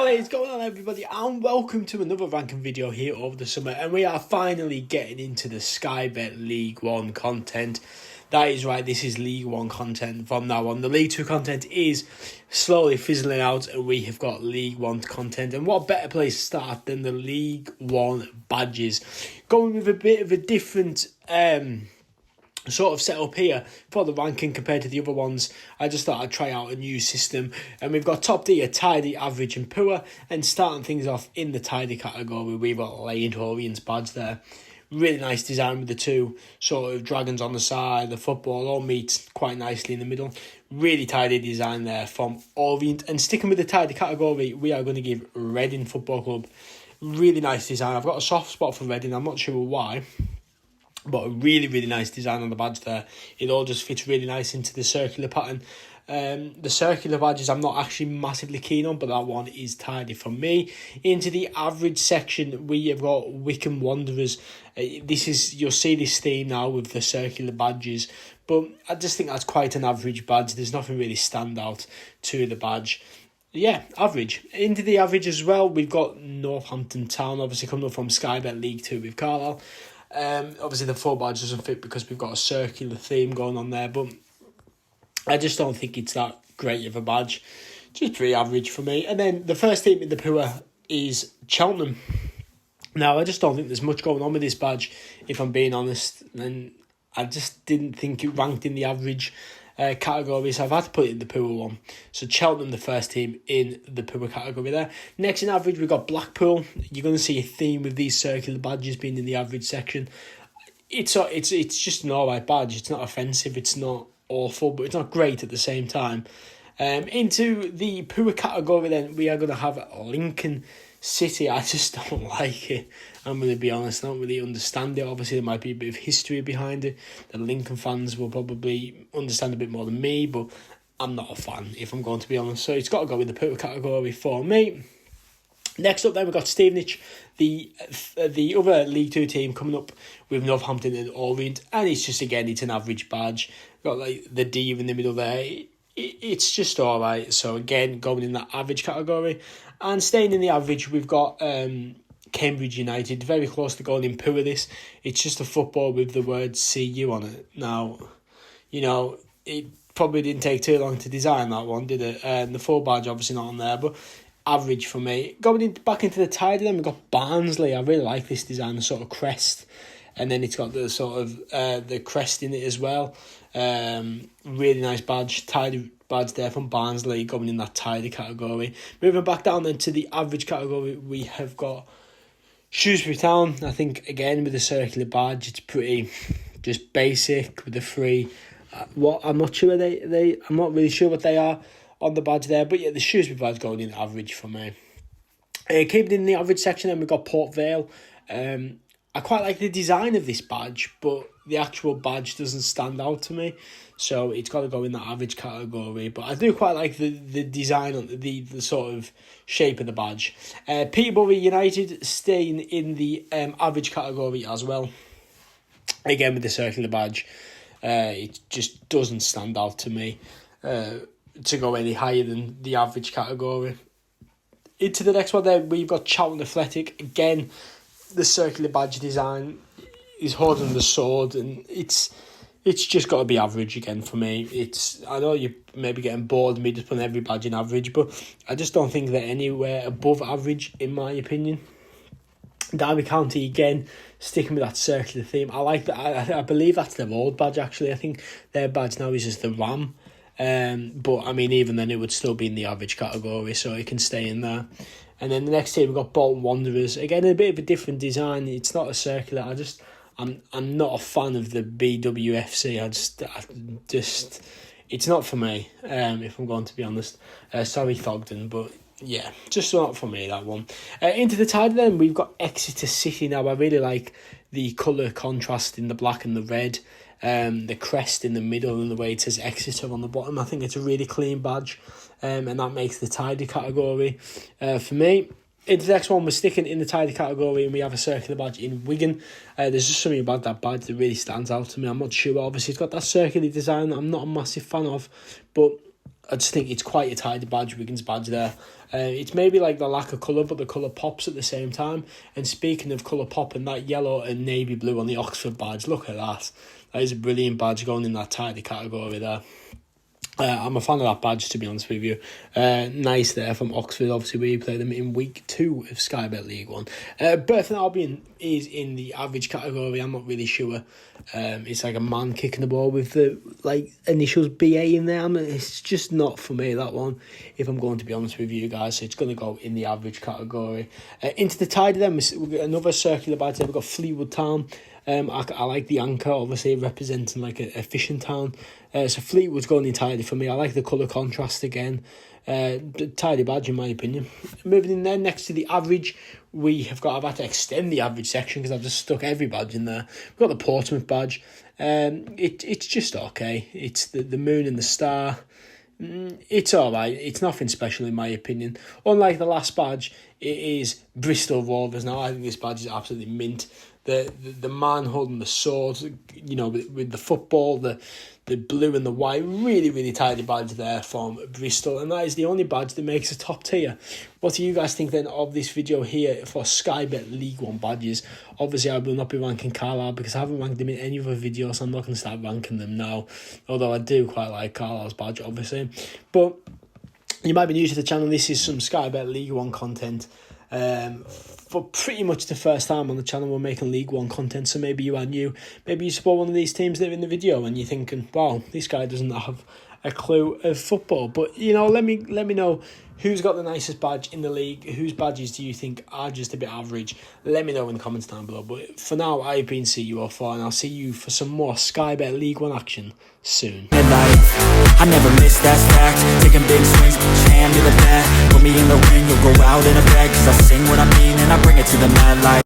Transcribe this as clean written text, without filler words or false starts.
What is going on, everybody, and welcome to another ranking video here over the summer. And we are finally getting into the Sky Bet League One content. That is right, this is League One content from now on. The League Two content is slowly fizzling out, and we have got League One content. And what better place to start than the League One badges? Going with a bit of a different sort of set up here for the ranking compared to the other ones. I just thought I'd try out a new system, and we've got top tier, tidy, average and poor, and starting things off in the tidy category, we've got Legend Orient's badge there. Really nice design with the two sort of dragons on the side, the football all meets quite nicely in the middle. Really tidy design there from Orient. And sticking with the tidy category, we are going to give Reading Football Club really nice design. I've got a soft spot for Reading, I'm not sure why, but a really, really nice design on the badge there. It all just fits really nice into the circular pattern. The circular badges I'm not actually massively keen on, but that one is tidy for me. Into the average section, we have got Wycombe Wanderers. You'll see this theme now with the circular badges, but I just think that's quite an average badge. There's nothing really stand out to the badge. Yeah, average. Into the average as well, we've got Northampton Town, obviously coming up from Sky Bet League 2 with Carlisle. Obviously the full badge doesn't fit because we've got a circular theme going on there, but I just don't think it's that great of a badge. Just pretty average for me. And then the first team in the poor is Cheltenham. Now, I just don't think there's much going on with this badge, if I'm being honest. And I just didn't think it ranked in the average category, so I've had to put it in the poor one. So Cheltenham, the first team in the poor category there. Next in average, we've got Blackpool. You're going to see a theme with these circular badges being in the average section. It's just an alright badge. It's not offensive. It's not awful, but it's not great at the same time. Into the poor category then, we are going to have Lincoln City. I just don't like it. I'm going to be honest, I don't really understand it. Obviously, there might be a bit of history behind it. The Lincoln fans will probably understand a bit more than me, but I'm not a fan, if I'm going to be honest. So it's got to go in the poor category for me. Next up then, we've got Stevenage, the other League 2 team coming up with Northampton and Orient. And it's just, again, it's an average badge. Got like the D in the middle there. It's just alright. So again, going in that average category. And staying in the average, we've got Cambridge United, very close to going in poor this. It's just a football with the word CU on it. Now, you know, it probably didn't take too long to design that one, did it? The full badge obviously not on there, but average for me. Going back into the tidy then, we've got Barnsley. I really like this design, the sort of crest. And then it's got the sort of the crest in it as well. Really nice badge, tidy badge there from Barnsley, going in that tidy category. Moving back down then to the average category, we have got Shrewsbury Town. I think again with the circular badge, it's pretty just basic with the three. I'm not sure I'm not really sure what they are on the badge there, but yeah, the Shrewsbury badge going in average for me. Keeping in the average section, then we've got Port Vale. I quite like the design of this badge, but the actual badge doesn't stand out to me, so it's got to go in that average category. But I do quite like the design, the sort of shape of the badge. Peterborough United staying in the average category as well. Again with the circular badge, it just doesn't stand out to me to go any higher than the average category. Into the next one there, we've got Charlton Athletic. Again, the circular badge design is holding the sword, and it's just got to be average again for me. I know you're maybe getting bored of me just putting every badge in average, but I just don't think they're anywhere above average in my opinion. Derby County again, sticking with that circular theme. I like that. I believe that's their old badge actually. I think their badge now is just the ram. But I mean, even then it would still be in the average category, so it can stay in there. And then the next team we've got Bolton Wanderers. Again, a bit of a different design. It's not a circular. I'm not a fan of the BWFC. I just it's not for me. If I'm going to be honest. Sorry, Thogden, but yeah, just not for me, that one. Into the tidy then, we've got Exeter City. Now, I really like the colour contrast in the black and the red. The crest in the middle and the way it says Exeter on the bottom. I think it's a really clean badge, and that makes the tidy category for me. Into the next one, we're sticking in the tidy category, and we have a circular badge in Wigan. There's just something about that badge that really stands out to me. I'm not sure. Obviously, it's got that circular design that I'm not a massive fan of, but I just think it's quite a tidy badge, Wigan's badge there. It's maybe like the lack of colour, but the colour pops at the same time. And speaking of colour popping, that yellow and navy blue on the Oxford badge, look at that. That is a brilliant badge going in that tidy category there. I'm a fan of that badge, to be honest with you. Nice there from Oxford. Obviously, we play them in week 2 of Sky Bet League One. Burton Albion is in the average category. I'm not really sure. It's like a man kicking the ball with the initials BA in there. It's just not for me, that one, if I'm going to be honest with you guys. So it's going to go in the average category. Into the tidy then, we've got another circular badge there. We've got Fleetwood Town. I like the anchor, obviously representing like a fishing town. So Fleetwood's going in tidy for me. I like the colour contrast again. Tidy badge in my opinion. Moving in there next to the average, I've had to extend the average section because I've just stuck every badge in there. We've got the Portsmouth badge. It's just okay. It's the moon and the star. It's alright. It's nothing special in my opinion. Unlike the last badge, it is Bristol Rovers. Now I think this badge is absolutely mint. The man holding the sword, with the football, the blue and the white, really tidy badge there from Bristol, and that is the only badge that makes a top tier. What do you guys think then of this video here for Sky Bet League One badges? Obviously I will not be ranking Carlisle because I haven't ranked them in any other videos, so I'm not going to start ranking them now, although I do quite like Carlisle's badge obviously. But you might be new to the channel. This is some Sky Bet League One content. For pretty much the first time on the channel, we're making League One content, so maybe you are new. Maybe you support one of these teams that are in the video and you're thinking, wow, this guy doesn't have a clue of football. But, let me know who's got the nicest badge in the league. Whose badges do you think are just a bit average? Let me know in the comments down below. But for now, I've been CU04, and I'll see you for some more Sky Bet League One action soon. I never miss that stack, taking big swings, jam to the bat. Put me in the ring, you'll go out in a bag. Cause I sing what I mean and I bring it to the mad light.